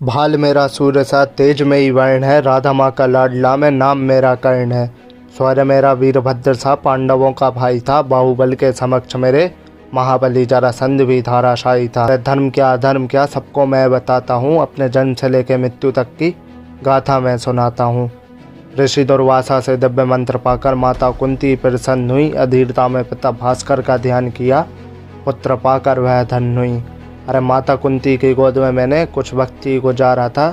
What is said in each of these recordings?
भाल मेरा सूर्य सा तेज में ही वर्ण है, राधा माँ का लाडला में नाम मेरा कर्ण है। स्वर मेरा वीरभद्र सा पांडवों का भाई था, बाहुबल के समक्ष मेरे महाबली जरासंध भी धाराशायी था। धर्म क्या अधर्म क्या सबको मैं बताता हूँ, अपने जन्म से लेकर मृत्यु तक की गाथा मैं सुनाता हूँ। ऋषि दुर्वासा से दिव्य मंत्र पाकर माता कुंती प्रसन्न हुई, अधीरता में पिता भास्कर का ध्यान किया, पुत्र पाकर वह धन्य हुई। अरे माता कुंती की गोद में मैंने कुछ वक्त ही गुजारा था,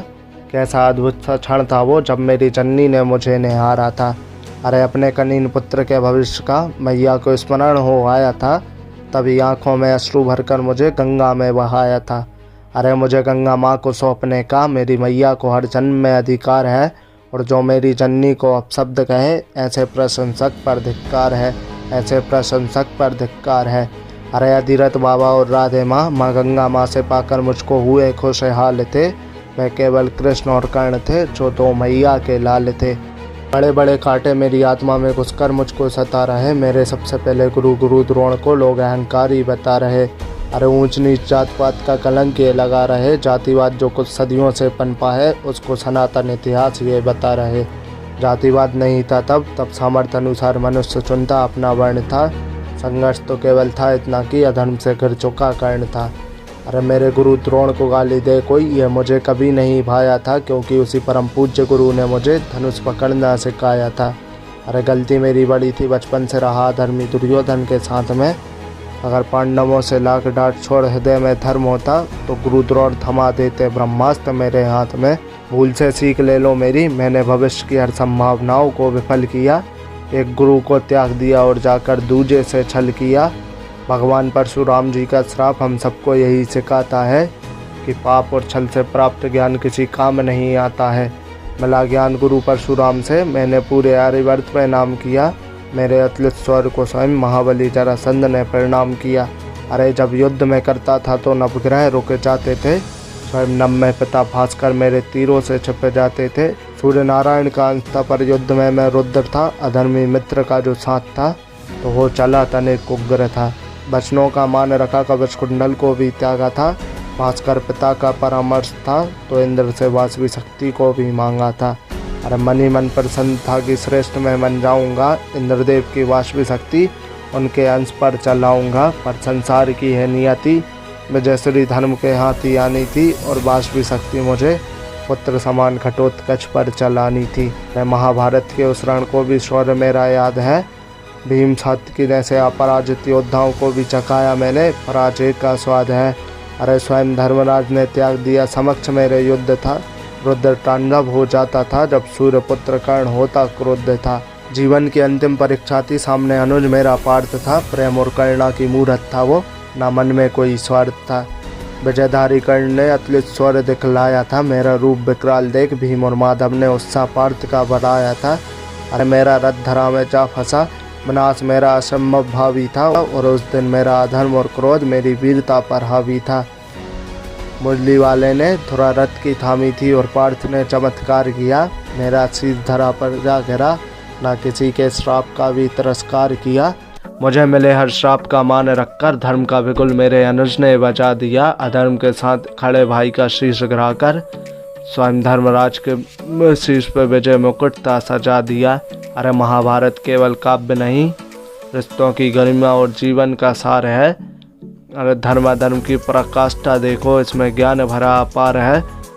कैसा अद्भुत सा क्षण था वो जब मेरी जननी ने मुझे निहारा था। अरे अपने कनीन पुत्र के भविष्य का मैया को स्मरण हो आया था, तभी आंखों में अश्रु भरकर मुझे गंगा में बहाया था। अरे मुझे गंगा माँ को सौंपने का मेरी मैया को हर जन्म में अधिकार है, और जो मेरी जननी को अपशब्द कहे ऐसे प्रशंसक पर धिक्कार है, ऐसे प्रशंसक पर धिक्कार है। अरे अधिरथ बाबा और राधे माँ गंगा माँ से पाकर मुझको हुए खुशहाल थे। वे केवल कृष्ण और कर्ण थे जो दो मैया के लाल थे। बड़े बड़े कांटे मेरी आत्मा में घुसकर मुझको सता रहे, मेरे सबसे पहले गुरु द्रोण को लोग अहंकारी बता रहे। अरे ऊंच नीच जात पात का कलंक ये लगा रहे, जातिवाद जो कुछ सदियों से पनपा है उसको सनातन इतिहास ये बता रहे। जातिवाद नहीं था तब सामर्थ्य अनुसार मनुष्य चुनता अपना वर्ण था, संघर्ष तो केवल था इतना कि अधर्म से गिर चुका कर्ण था। अरे मेरे गुरु द्रोण को गाली दे कोई, ये मुझे कभी नहीं भाया था, क्योंकि उसी परम पूज्य गुरु ने मुझे धनुष पकड़ना सिखाया था। अरे गलती मेरी बड़ी थी, बचपन से रहा धर्मी दुर्योधन के साथ में। अगर पांडवों से लाख डांट छोड़ हृदय में धर्म होता तो गुरु द्रोण थमा देते ब्रह्मास्त्र मेरे हाथ में। भूल से सीख ले लो मेरी, मैंने भविष्य की हर संभावनाओं को विफल किया, एक गुरु को त्याग दिया और जाकर दूजे से छल किया। भगवान परशुराम जी का श्राप हम सबको यही सिखाता है कि पाप और छल से प्राप्त ज्ञान किसी काम नहीं आता है। मिला ज्ञान गुरु परशुराम से, मैंने पूरे आर्यवर्त में नाम किया, मेरे अतुलित स्वर को स्वयं महाबली जरासंध ने प्रणाम किया। अरे जब युद्ध में करता था तो नवग्रह रुक जाते थे, स्वयं नभ में पिता भास्कर मेरे तीरों से छिप जाते थे। सूर्य नारायण का अंश था पर युद्ध में मैं रुद्र था, अधर्मी मित्र का जो साथ था तो वो चला तनिक उग्र था। वचनों का मान रखा, कवच कुंडल को भी त्यागा था, भास्कर पिता का परामर्श था तो इंद्र से वासवी शक्ति को भी मांगा था। अरे मन ही मन प्रसन्न था कि श्रेष्ठ मैं बन जाऊंगा, इंद्रदेव की वासवी शक्ति उनके अंश पर चलाऊंगा। पर संसार की है नियति, विजय श्री धर्म के हाथी आनी थी, और वासवी शक्ति मुझे पुत्र समान घटोत्कच पर चलानी थी। मैं महाभारत के उस रण को भी शौर्य मेरा याद है, भीम सात्विकी जैसे अपराजित योद्धाओं को भी चखाया मैंने, पराजय का स्वाद है। अरे स्वयं धर्मराज ने त्याग दिया, समक्ष मेरे युद्ध था, रुद्र तांडव हो जाता था जब सूर्य पुत्र कर्ण होता क्रोध था। जीवन की अंतिम परीक्षा थी, सामने अनुज मेरा पार्थ था, प्रेम और करुणा की मूरत था वो, ना मन में कोई स्वार्थ था। विजयधारी कर्ण ने अतुलित स्वर दिखलाया था, मेरा रूप विकराल देख भीम और माधव ने उत्साह पार्थ का बढ़ाया था। अरे मेरा रथ धरा में जा फंसा, विनाश मेरा असंभव भावी था, और उस दिन मेरा अधर्म और क्रोध मेरी वीरता पर हावी था। मुरली वाले ने थोड़ा रथ की थामी थी और पार्थ ने चमत्कार किया, मेरा शीश धरा पर जा गिरा, ना किसी के श्राप का भी तिरस्कार किया। मुझे मिले हर श्राप का मान रखकर धर्म का बिगुल मेरे अनुज ने बजा दिया, अधर्म के साथ खड़े भाई का शीश गिराकर स्वयं धर्मराज के शीश पर विजय मुकुट था सजा दिया। अरे महाभारत केवल काव्य नहीं, रिश्तों की गरिमा और जीवन का सार है। अरे धर्म की पराकाष्ठा देखो, इसमें ज्ञान भरा अपार है।